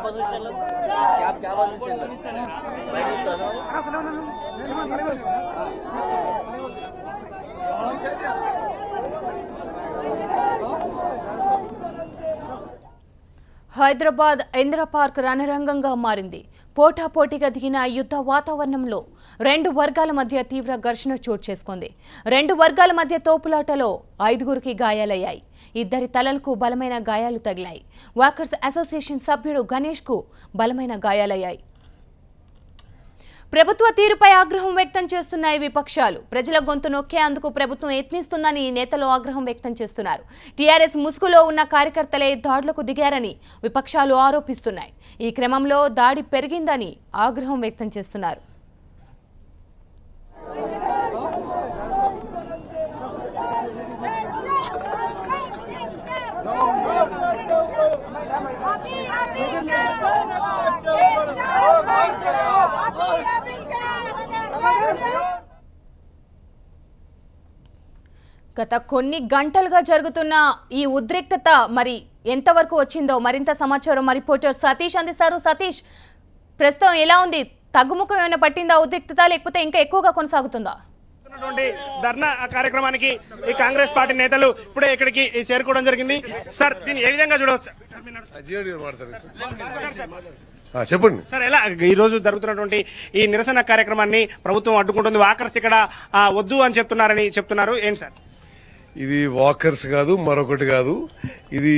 Position क्या position Hyderabad Indira park రణరంగంగా మారింది. పోటాపోటీగా దిగిన యుద్ధ వాతావరణంలో రెండు వర్గాల మధ్య తీవ్ర ఘర్షణ చోటు చేసుకుంది. రెండు వర్గాల మధ్య తోపులాటలో 5గురికి గాయాలయ్యాయి. 2 తలలకు బలమైన గాయాలు తగిలాయి. వాకర్స్ అసోసియేషన్ సభ్యుడు గణేష్కు బలమైన గాయాలయ్యాయి. ప్రభుత్వ తీరుపై ఆగ్రహం వ్యక్తం చేస్తున్నాయి విపక్షాలు. ప్రజల గొంతు నొక్కేందుకు ప్రభుత్వం యత్నిస్తుందని నేతలు ఆగ్రహం వ్యక్తం చేస్తున్నారు. టీఆర్ఎస్ ముసుగులో ఉన్న కార్యకర్తలే దాడులకు దిగారని విపక్షాలు ఆరోపిస్తున్నాయి. ఈ క్రమంలో దాడి పెరిగిందని ఆగ్రహం వ్యక్తం చేస్తున్నారు. గత కొన్ని గంటలుగా జరుగుతున్న ఈ ఉద్రిక్తత మరి ఎంతవరకు వచ్చిందో మరింత సమాచారం మరి రిపోర్టర్ సతీష్ అందిస్తారు. సతీష్, ప్రస్తుతం ఎలా ఉంది? తగ్గుముఖం ఏమైనా పట్టిందా ఉద్రిక్తత, లేకపోతే ఇంకా ఎక్కువగా కొనసాగుతుందా? ధర్నా కార్యక్రమానికి ఈ కాంగ్రెస్ పార్టీ నేతలు ఇప్పుడే ఇక్కడికి చేరుకోవడం జరిగింది. సార్, దీన్ని ఏ విధంగా చూడవచ్చు? చెప్పండి సార్, ఎలా ఈ రోజు జరుగుతున్నటువంటి ఈ నిరసన కార్యక్రమాన్ని ప్రభుత్వం అడ్డుకుంటుంది? వాకర్స్ ఇక్కడ వద్దు అని చెప్తున్నారు. ఏంటి సార్ ఇది? వాకర్స్ కాదు, మరొకటి కాదు. ఇది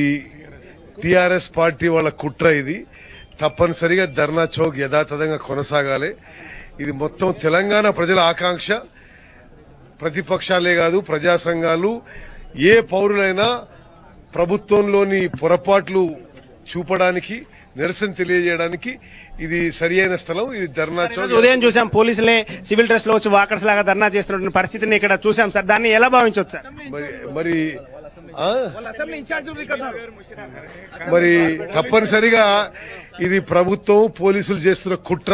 టిఆర్ఎస్ పార్టీ వాళ్ళ కుట్ర. ఇది తప్పనిసరిగా ధర్నా చౌక్ యథాతథంగా కొనసాగాలి. ఇది మొత్తం తెలంగాణ ప్రజల ఆకాంక్ష. ప్రతిపక్షాలే కాదు, ప్రజా సంఘాలు, ఏ పౌరులైనా ప్రభుత్వంలోని పొరపాట్లు చూపడానికి, నిరసన తెలియజేయడానికి ఇది సరి అయిన స్థలం. ఇది ధర్నా చౌక్. ఉదయం చూసాం పోలీసులే సివిల్ డ్రెస్ లో వచ్చి వాకర్స్ లాగా ధర్నా చేస్తున్న పరిస్థితిని ఇక్కడ చూసాం సార్. దాన్ని ఎలా భావించవచ్చు సార్? మరి తప్పనిసరిగా ఇది ప్రభుత్వం, పోలీసులు చేస్తున్న కుట్ర.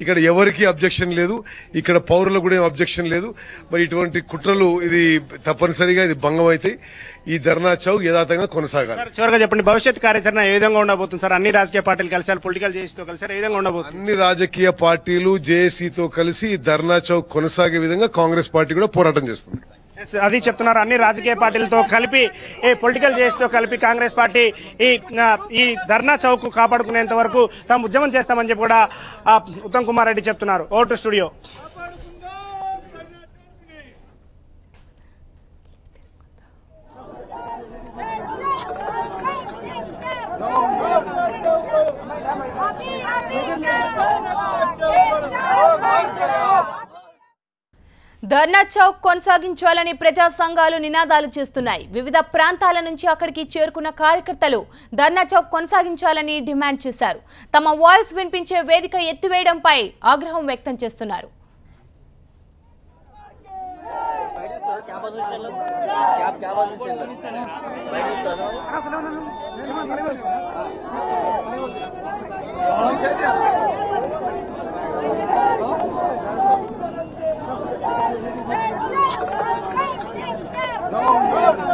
ఇక్కడ ఎవరికి అబ్జెక్షన్ లేదు, ఇక్కడ పౌరులకు కూడా అబ్జెక్షన్ లేదు. మరి ఇటువంటి కుట్రలు ఇది తప్పనిసరిగా ఇది భంగం అవుతాయి. ఈ ధర్నా చౌక్ యథాతంగా కొనసాగాలి. చివరిగా చెప్పండి, భవిష్యత్ కార్యాచరణ ఏ విధంగా ఉండబోతుంది సార్? అన్ని రాజకీయ పార్టీలు కలిసారు, పొలిటికల్ జేఏసీతో కలిసారు, ఏ విధంగా ఉండబోతుంది? అన్ని రాజకీయ పార్టీలు జేఏసీతో కలిసి ధర్నా చౌక్ కొనసాగే విధంగా కాంగ్రెస్ పార్టీ కూడా పోరాటం చేస్తుంది. అది చెప్తున్నారు. అన్ని రాజకీయ పార్టీలతో కలిపి, పొలిటికల్ జేఏసీతో కలిపి కాంగ్రెస్ పార్టీ ఈ ధర్నా చౌక్ కాపాడుకునేంత వరకు తాము ఉద్యమం చేస్తామని చెప్పి కూడా ఉత్తమ్ కుమార్ రెడ్డి చెప్తున్నారు. Over to studio. Dharna Chowk కొనసాగించాలని ప్రజా సంఘాలు నినాదాలు చేస్తున్నాయి. వివిధ ప్రాంతాల నుంచి అక్కడికి చేరుకున్న కార్యకర్తలు ధర్నా చౌక్ కొనసాగించాలని డిమాండ్ చేశారు. తమ వాయిస్ వినిపించే వేదిక ఎత్తివేయడంపై ఆగ్రహం వ్యక్తం చేస్తున్నారు. No.